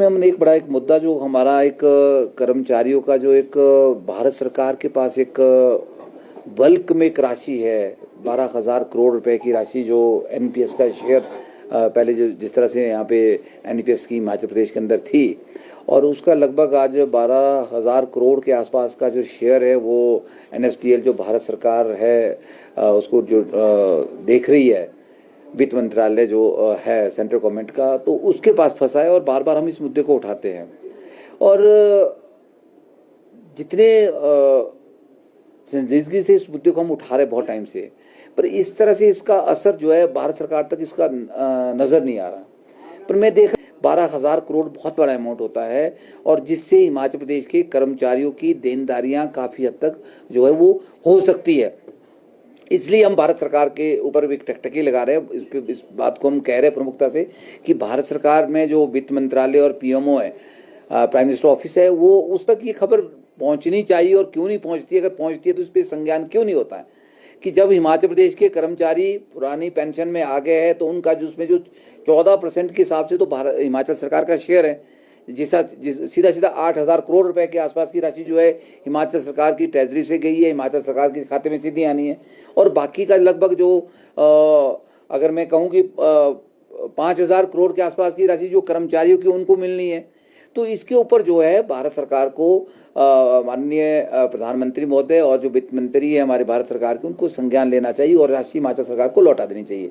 उसमें हमने एक बड़ा एक मुद्दा जो हमारा एक कर्मचारियों का जो एक भारत सरकार के पास एक बल्क में एक राशि है 12,000 करोड़ रुपए की राशि जो एनपीएस का शेयर पहले जो जिस तरह से यहाँ पे एनपीएस की हिमाचल प्रदेश के अंदर थी और उसका लगभग आज 12,000 करोड़ के आसपास का जो शेयर है वो एनएसडीएल जो भारत सरकार है उसको जो देख रही है वित्त मंत्रालय जो है सेंट्रल गवर्नमेंट का, तो उसके पास फंसा है और बार बार हम इस मुद्दे को उठाते हैं और जितने संजीदगी से इस मुद्दे को हम उठा रहे बहुत टाइम से, पर इस तरह से इसका असर जो है भारत सरकार तक इसका नज़र नहीं आ रहा। पर मैं देख 12,000 करोड़ बहुत बड़ा अमाउंट होता है और जिससे हिमाचल प्रदेश के कर्मचारियों की देनदारियां काफ़ी हद तक जो है वो हो सकती है। इसलिए हम भारत सरकार के ऊपर भी टकटकी लगा रहे हैं। इस बात को हम कह रहे हैं प्रमुखता से कि भारत सरकार में जो वित्त मंत्रालय और पीएमओ है, प्राइम मिनिस्टर ऑफिस है, वो उस तक ये खबर पहुंचनी चाहिए और क्यों नहीं पहुंचती है। अगर पहुंचती है तो इस पर संज्ञान क्यों नहीं होता है कि जब हिमाचल प्रदेश के कर्मचारी पुरानी पेंशन में आ गए हैं तो उनका जो उसमें जो 14% के हिसाब से तो हिमाचल सरकार का शेयर है, सीधा सीधा 8,000 करोड़ रुपए के आसपास की राशि जो है हिमाचल सरकार की ट्रेजरी से गई है, हिमाचल सरकार के खाते में सीधी आनी है और बाकी का लगभग जो अगर मैं कहूँ कि 5,000 करोड़ के आसपास की राशि जो कर्मचारियों की उनको मिलनी है। तो इसके ऊपर जो है भारत सरकार को माननीय प्रधानमंत्री महोदय और जो वित्त मंत्री है हमारे भारत सरकार के, उनको संज्ञान लेना चाहिए और राशि हिमाचल सरकार को लौटा देनी चाहिए।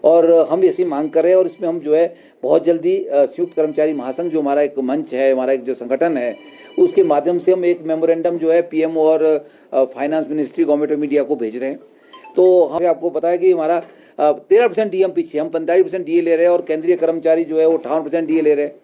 और हम ऐसी मांग कर रहे हैं और इसमें हम जो है बहुत जल्दी संयुक्त कर्मचारी महासंघ जो हमारा एक मंच है, हमारा एक जो संगठन है, उसके माध्यम से हम एक मेमोरेंडम जो है पीएम और finance ministry government of India को भेज रहे हैं। तो हम आपको पता है कि हमारा 13% डीए हम पीछे, हम 45% डीए ले रहे हैं और केंद्रीय कर्मचारी जो है वो 58% डीए ले रहे हैं।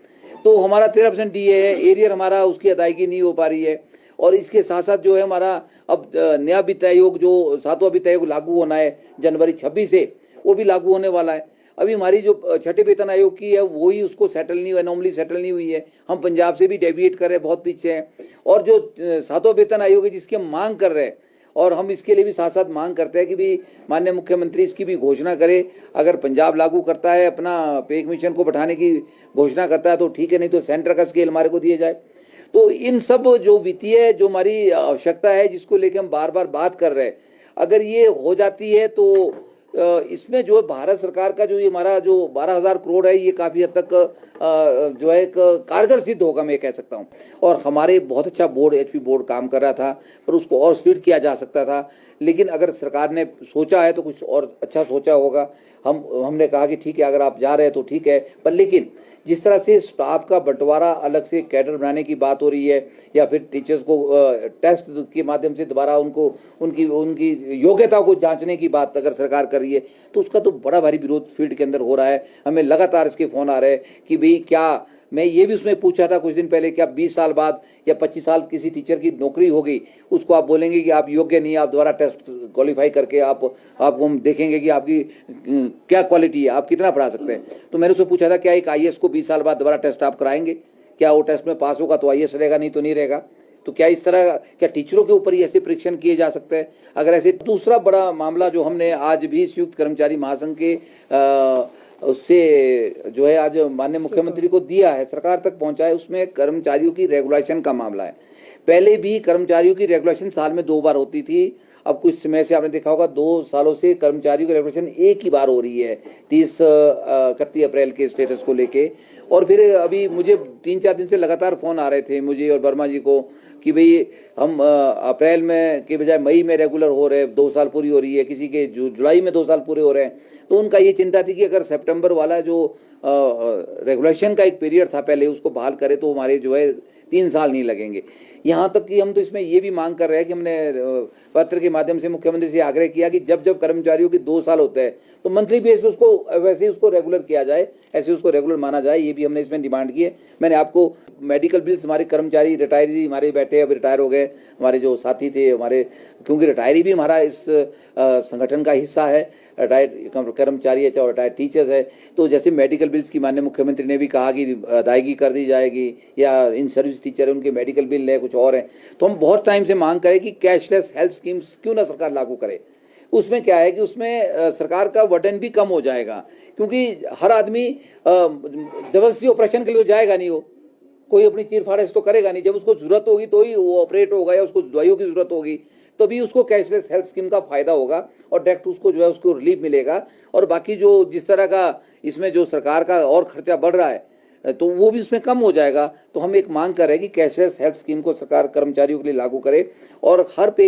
तो हमारा 13% डीए है, एरियर हमारा उसकी अदायगी नहीं हो पा रही है। और इसके साथ साथ जो है हमारा अब नया वित्त आयोग जो 7वां वित्त आयोग लागू होना है जनवरी 26 से, वो भी लागू होने वाला है। अभी हमारी जो छठे वेतन आयोग की है वो ही उसको सेटल नहीं हुआ, नॉर्मली सेटल नहीं हुई है। हम पंजाब से भी डेविएट कर रहे हैं, बहुत पीछे हैं। और जो 7वां वेतन आयोग है जिसकी हम मांग कर रहे हैं और हम इसके लिए भी साथ साथ मांग करते हैं कि भी माननीय मुख्यमंत्री इसकी भी घोषणा करे। अगर पंजाब लागू करता है, अपना पे कमीशन को बढ़ाने की घोषणा करता है तो ठीक है, नहीं तो सेंटर का स्केल हमारे को दिया जाए। तो इन सब जो वित्तीय जो हमारी आवश्यकता है जिसको लेकर हम बार बार बात कर रहे हैं, अगर ये हो जाती है तो इसमें जो है भारत सरकार का जो ये हमारा जो 12,000 करोड़ है ये काफ़ी हद तक जो है एक कारगर सिद्ध होगा, मैं कह सकता हूँ। और हमारे बहुत अच्छा बोर्ड, एचपी बोर्ड काम कर रहा था, पर उसको और स्पीड किया जा सकता था। लेकिन अगर सरकार ने सोचा है तो कुछ और अच्छा सोचा होगा। हमने कहा कि ठीक है, अगर आप जा रहे हैं तो ठीक है, पर लेकिन जिस तरह से स्टाफ का बंटवारा अलग से कैडर बनाने की बात हो रही है या फिर टीचर्स को टेस्ट के माध्यम से दोबारा उनको उनकी योग्यता को जांचने की बात अगर सरकार कर रही है तो उसका तो बड़ा भारी विरोध फील्ड के अंदर हो रहा है। हमें लगातार इसके फोन आ रहे हैं कि भाई क्या, मैं ये भी उसमें पूछा था कुछ दिन पहले, क्या 20 साल बाद या 25 साल किसी टीचर की नौकरी होगी उसको आप बोलेंगे कि आप योग्य नहीं, आप दोबारा टेस्ट क्वालिफाई करके आपको हम देखेंगे कि आपकी क्या क्वालिटी है, आप कितना पढ़ा सकते हैं। तो मैंने उससे पूछा था क्या एक आईएएस को 20 साल बाद दोबारा टेस्ट आप कराएंगे, क्या वो टेस्ट में पास होगा तो आईएएस रहेगा, नहीं तो नहीं रहेगा। तो क्या इस तरह क्या टीचरों के ऊपर ही ऐसे परीक्षण किए जा सकते हैं? अगर ऐसे दूसरा बड़ा मामला जो हमने आज भी संयुक्त कर्मचारी महासंघ के उससे जो है आज माननीय मुख्यमंत्री को दिया है, सरकार तक पहुंचा है, उसमें कर्मचारियों की रेगुलेशन का मामला है। पहले भी कर्मचारियों की रेगुलेशन साल में 2 बार होती थी। अब कुछ समय से आपने देखा होगा 2 सालों से कर्मचारियों की रेगुलेशन एक ही बार हो रही है 31 अप्रैल के स्टेटस को लेके। और फिर अभी मुझे 3-4 दिन से लगातार फोन आ रहे थे मुझे और वर्मा जी को कि भाई हम अप्रैल में के बजाय मई में रेगुलर हो रहे, 2 साल पूरी हो रही है, किसी के जुलाई में 2 साल पूरे हो रहे हैं। तो उनका ये चिंता थी कि अगर सितंबर वाला जो रेगुलेशन का एक पीरियड था पहले उसको बहाल करे तो हमारे जो है 3 साल नहीं लगेंगे। यहाँ तक कि हम तो इसमें ये भी मांग कर रहे हैं कि हमने पत्र के माध्यम से मुख्यमंत्री से आग्रह किया कि जब जब कर्मचारियों के 2 साल होते हैं तो मंथली बेस पे उसको वैसे ही उसको रेगुलर किया जाए, ऐसे उसको रेगुलर माना जाए। ये भी हमने इसमें डिमांड की है। मैंने आपको मेडिकल बिल्स, हमारे कर्मचारी रिटायरी हमारे बैठे अभी रिटायर हो गए, हमारे जो साथी थे हमारे, क्योंकि रिटायरी भी हमारा इस संगठन का हिस्सा है, रिटायर्ड कर्मचारी है चाहे रिटायर्ड टीचर्स है। तो जैसे मेडिकल बिल्स की माननीय मुख्यमंत्री ने भी कहा कि अदायगी कर दी जाएगी, या इन सर्विस टीचर है उनके मेडिकल बिल है, कुछ और है। तो हम बहुत टाइम से मांग करें कि कैशलेस हेल्थ स्कीम्स क्यों ना सरकार लागू करे। उसमें क्या है कि उसमें सरकार का वर्डन भी कम हो जाएगा, क्योंकि हर आदमी जबरदस्ती ऑपरेशन के लिए तो जाएगा नहीं, कोई अपनी चीर फाड़ तो करेगा नहीं, जब उसको जरूरत होगी तो ही वो ऑपरेट होगा या उसको दवाइयों की जरूरत होगी तभी उसको कैशलेस हेल्थ स्कीम का फायदा होगा और डायरेक्ट उसको जो है उसको रिलीफ मिलेगा। और बाकी जो जिस तरह का इसमें जो सरकार का और खर्चा बढ़ रहा है तो वो भी उसमें कम हो जाएगा। तो हम एक मांग कर रहे हैं कि कैशलेस हेल्थ स्कीम को सरकार कर्मचारियों के लिए लागू करे और हर पे